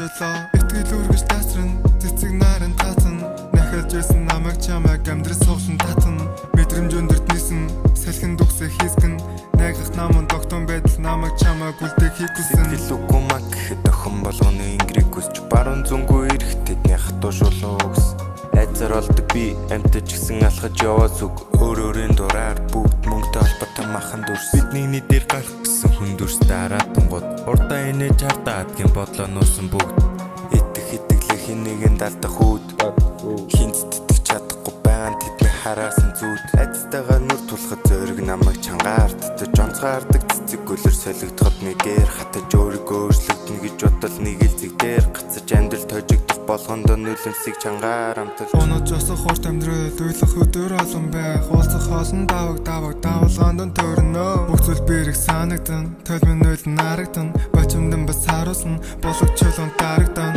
болоо итгэл үргэж тасран цэцэг наран татан нахалж байсан намайг чамайг амьдрал суулсан татан мэдрэмж өндөрт нисэн салхин дүгсэ хийсгэн найгах намун тогтон байдал намайг чамайг үлдэх хийгсэн сэтгэл үгүй маа гэхэд охин болгоны ингрийг хүсч баруун зүнгүй ирэх тэдний хатуу шулуугс айцар олдог би амтаж гисэн алхаж яваас үг өөрийн дураар бүгд мөнгөтэй холбоотой махан дүрс бидний нийтээр гарах гэсэн хүн дүрс дараатангууд урдаа инээж хардаад гин бодлоо нуусан бүгд идэх итгэлээ хинэгэнд алдах үүд хинт тэтгэж чадахгүй байна тэдний хараасан зүуд айцтайгаар нүр тулахад зөөрг намайг чангаар татаж онцгаардаг цэцэг гөлөр солигдоход нэгээр хатаж өөрийгөө өөрчлөгдөн гэж бодол нэг л зэг дээр гацаж амьдрал тожигдох болгондоо нөлөөлсийг чангаар амтал унаж осох хурд амьдрал уйлах өдөр олон байх уулзах хоолн давуулганд төрнөө бүх зүйл бэрэг санагдан толмын нөл нарагдан бочимдан бас харуулсан болог чулуун дарагдан